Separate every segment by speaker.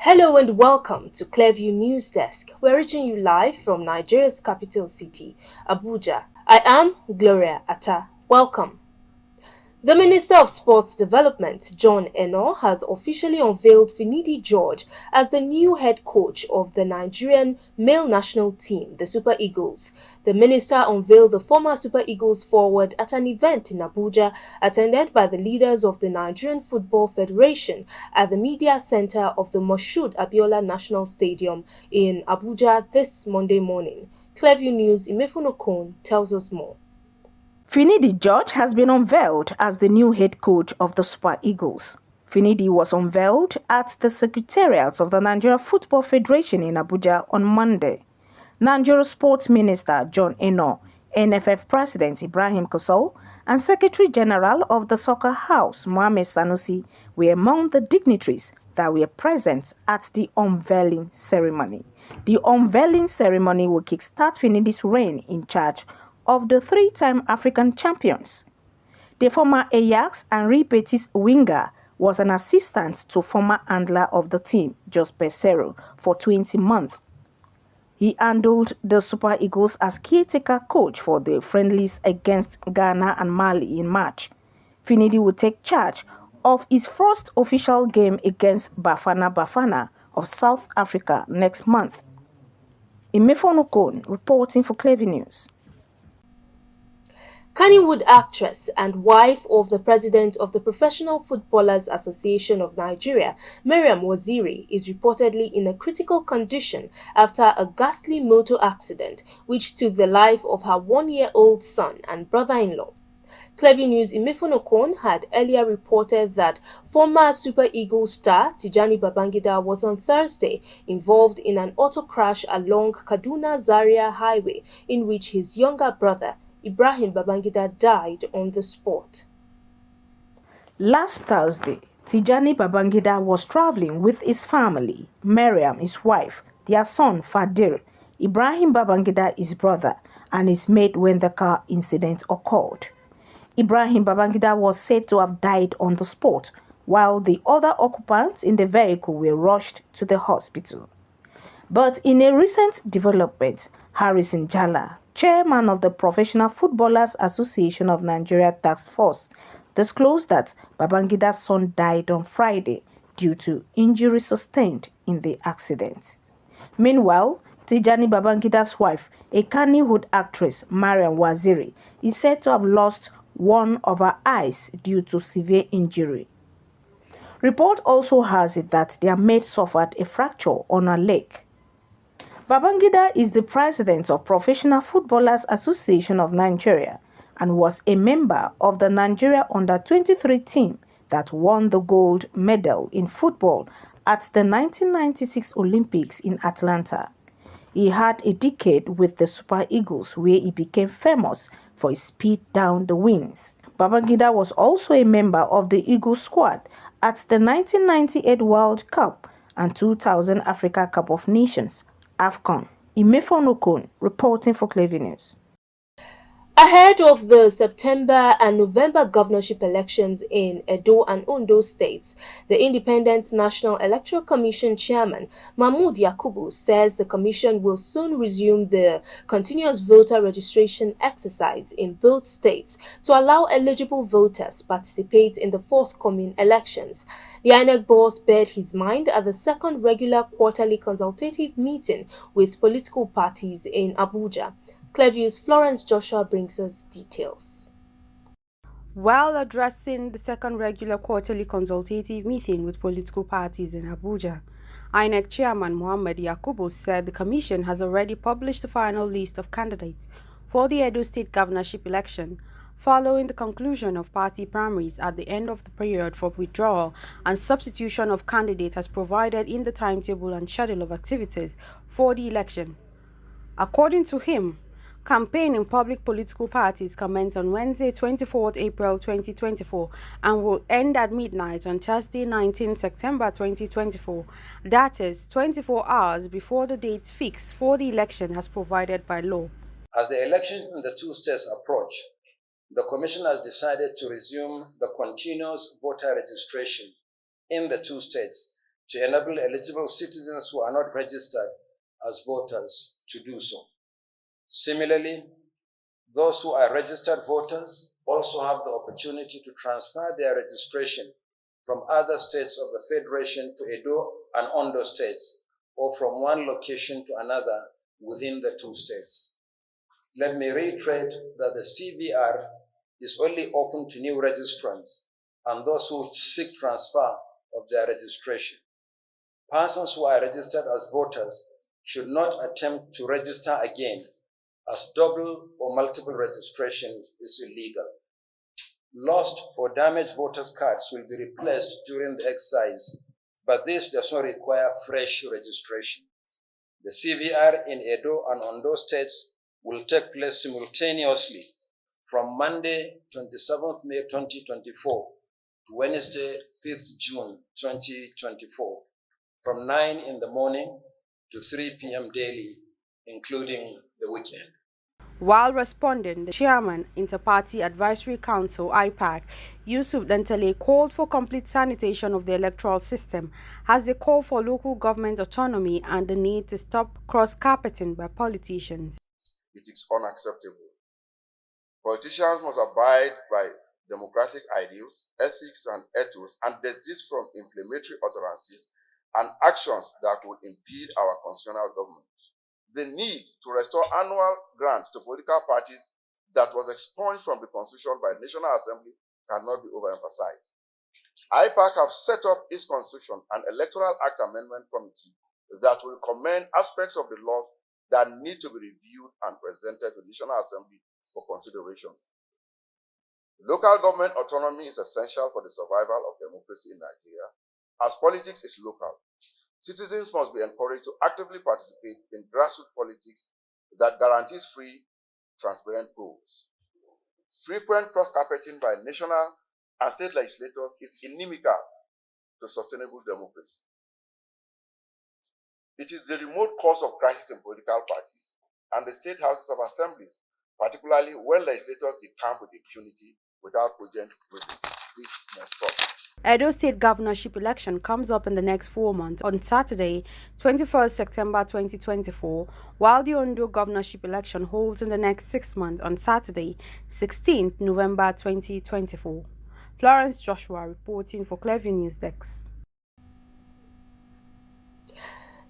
Speaker 1: Hello and welcome to Clearview News Desk. We're reaching you live from Nigeria's capital city, Abuja. I am Gloria Atta. Welcome. The Minister of Sports Development, John Eno, has officially unveiled Finidi George as the new head coach of the Nigerian male national team, the Super Eagles. The minister unveiled the former Super Eagles forward at an event in Abuja attended by the leaders of the Nigerian Football Federation at the Media Center of the Moshood Abiola National Stadium in Abuja this Monday morning. Clearview News' Imefunokon tells us more.
Speaker 2: Finidi George has been unveiled as the new head coach of the Super Eagles. Finidi was unveiled at the Secretariat of the Nigeria Football Federation in Abuja on Monday. Nigeria Sports Minister John Eno, NFF President Ibrahim Kosso, and Secretary General of the Soccer House Mohammed Sanusi were among the dignitaries that were present at the unveiling ceremony. The unveiling ceremony will kickstart Finidi's reign in charge of the three-time African champions. The former Ajax and Real Betis winger was an assistant to former handler of the team, Jos Peseiro, for 20 months. He handled the Super Eagles as caretaker coach for the friendlies against Ghana and Mali in March. Finidi will take charge of his first official game against Bafana Bafana of South Africa next month. Imefonokon reporting for Clearview News.
Speaker 1: Kannywood actress and wife of the president of the Professional Footballers Association of Nigeria, Mariam Waziri, is reportedly in a critical condition after a ghastly motor accident which took the life of her one-year-old son and brother-in-law. Clearview News Imefunokon had earlier reported that former Super Eagles star Tijani Babangida was on Thursday involved in an auto crash along Kaduna-Zaria Highway in which his younger brother Ibrahim Babangida died on the spot.
Speaker 2: Last Thursday, Tijani Babangida was traveling with his family, Mariam, his wife, their son Fadir, Ibrahim Babangida, his brother, and his mate when the car incident occurred. Ibrahim Babangida was said to have died on the spot, while the other occupants in the vehicle were rushed to the hospital. But in a recent development, Harrison Jala, chairman of the Professional Footballers Association of Nigeria Task Force, disclosed that Babangida's son died on Friday due to injury sustained in the accident. Meanwhile, Tijani Babangida's wife, a Kannywood actress, Mariam Waziri, is said to have lost one of her eyes due to severe injury. Report also has it that their mate suffered a fracture on her leg. Babangida is the president of Professional Footballers Association of Nigeria and was a member of the Nigeria Under-23 team that won the gold medal in football at the 1996 Olympics in Atlanta. He had a decade with the Super Eagles where he became famous for his speed down the wings. Babangida was also a member of the Eagles squad at the 1998 World Cup and 2000 Africa Cup of Nations AFCON. Imefonokon reporting for Clearview News.
Speaker 1: Ahead of the September and November governorship elections in Edo and Ondo states, the Independent National Electoral Commission chairman Mahmood Yakubu says the commission will soon resume the continuous voter registration exercise in both states to allow eligible voters participate in the forthcoming elections. The INEC boss bared his mind at the second regular quarterly consultative meeting with political parties in Abuja. Clearview's Florence Joshua brings us details.
Speaker 3: While addressing the second regular quarterly consultative meeting with political parties in Abuja, INEC Chairman Muhammad Yakubu said the Commission has already published the final list of candidates for the Edo State governorship election, following the conclusion of party primaries at the end of the period for withdrawal and substitution of candidates as provided in the timetable and schedule of activities for the election. According to him, campaign in public political parties commence on Wednesday, 24th April 2024 and will end at midnight on Thursday, 19th September 2024. That is 24 hours before the date fixed for the election as provided by law.
Speaker 4: As the elections in the two states approach, the Commission has decided to resume the continuous voter registration in the two states to enable eligible citizens who are not registered as voters to do so. Similarly, those who are registered voters also have the opportunity to transfer their registration from other states of the Federation to Edo and Ondo states, or from one location to another within the two states. Let me reiterate that the CVR is only open to new registrants and those who seek transfer of their registration. Persons who are registered as voters should not attempt to register again, as double or multiple registration is illegal. Lost or damaged voters' cards will be replaced during the exercise, but this does not require fresh registration. The CVR in Edo and Ondo states will take place simultaneously from Monday, 27th May 2024 to Wednesday, 5th June 2024, from 9 in the morning to 3 p.m. daily, including the weekend.
Speaker 3: While responding, the chairman, Inter-Party Advisory Council (IPAC), Yusuf Dantale, called for complete sanitation of the electoral system, as they call for local government autonomy and the need to stop cross-carpeting by politicians.
Speaker 5: It is unacceptable. Politicians must abide by democratic ideals, ethics, and ethos, and desist from inflammatory utterances and actions that would impede our constitutional government. The need to restore annual grants to political parties that was expunged from the Constitution by the National Assembly cannot be overemphasized. IPAC have set up its Constitution and Electoral Act Amendment Committee that will recommend aspects of the laws that need to be reviewed and presented to the National Assembly for consideration. Local government autonomy is essential for the survival of democracy in Nigeria, as politics is local. Citizens must be encouraged to actively participate in grassroots politics that guarantees free, transparent polls. Frequent cross-carpeting by national and state legislators is inimical to sustainable democracy. It is the remote cause of crisis in political parties and the state houses of assemblies, particularly when legislators decamp with impunity without cogent reason. This must stop.
Speaker 3: Edo State governorship election comes up in the next 4 months on Saturday, 21st September 2024, while the Ondo governorship election holds in the next 6 months on Saturday, 16th November 2024. Florence Joshua reporting for Clearview News Desk.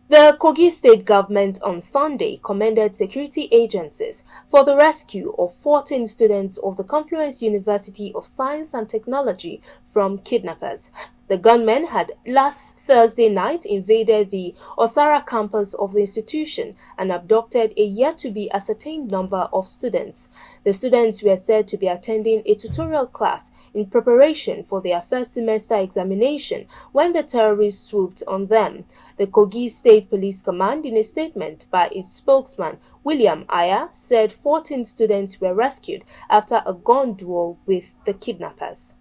Speaker 1: The KOGI state government on Sunday commended security agencies for the rescue of 14 students of the Confluence University of Science and Technology from kidnappers. The gunmen had last Thursday night invaded the Osara campus of the institution and abducted a yet-to-be-ascertained number of students. The students were said to be attending a tutorial class in preparation for their first semester examination when the terrorists swooped on them. The KOGI State Police Command, in a statement by its spokesman, William Aya, said 14 students were rescued after a gun duel with the kidnappers.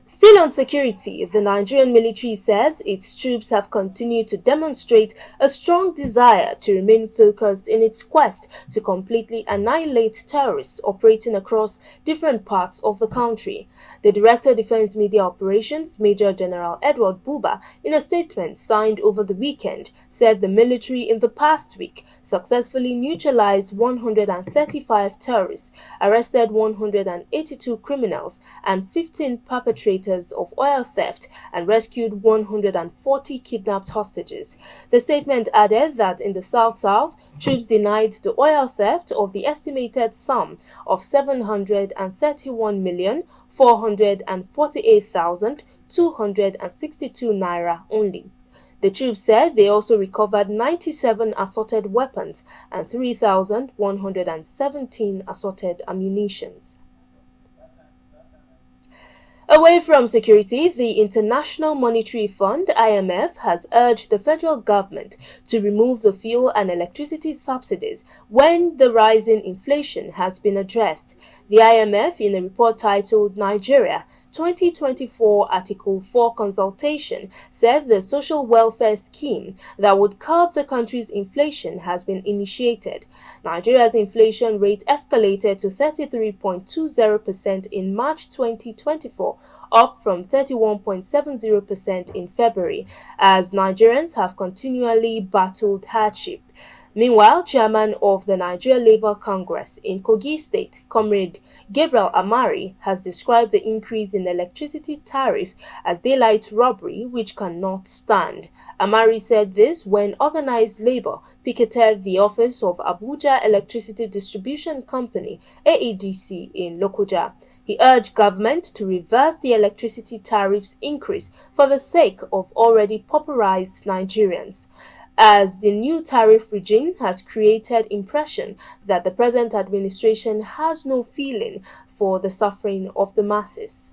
Speaker 1: Still on security, the Nigerian military says its troops have continued to demonstrate a strong desire to remain focused in its quest to completely annihilate terrorists operating across different parts of the country. The Director of Defense Media Operations, Major General Edward Buba, in a statement signed over the weekend, said the military in the past week successfully neutralized 135 terrorists, arrested 182 criminals, and 15 perpetrators of oil theft and rescued 140 kidnapped hostages. The statement added that in the South-South, troops denied the oil theft of the estimated sum of 731,448,262 naira only. The troops said they also recovered 97 assorted weapons and 3,117 assorted ammunitions. Away from security, the International Monetary Fund (IMF) has urged the federal government to remove the fuel and electricity subsidies when the rising inflation has been addressed. The IMF, in a report titled Nigeria 2024 Article 4 Consultation, said the social welfare scheme that would curb the country's inflation has been initiated. Nigeria's inflation rate escalated to 33.20% in March 2024, up from 31.70% in February, as Nigerians have continually battled hardship. Meanwhile, chairman of the Nigeria Labour Congress in Kogi State, Comrade Gabriel Amari, has described the increase in electricity tariff as daylight robbery which cannot stand. Amari said this when organized labor picketed the office of Abuja Electricity Distribution Company (AEDC) in Lokoja. He urged government to reverse the electricity tariffs increase for the sake of already pauperized Nigerians, as the new tariff regime has created impression that the present administration has no feeling for the suffering of the masses.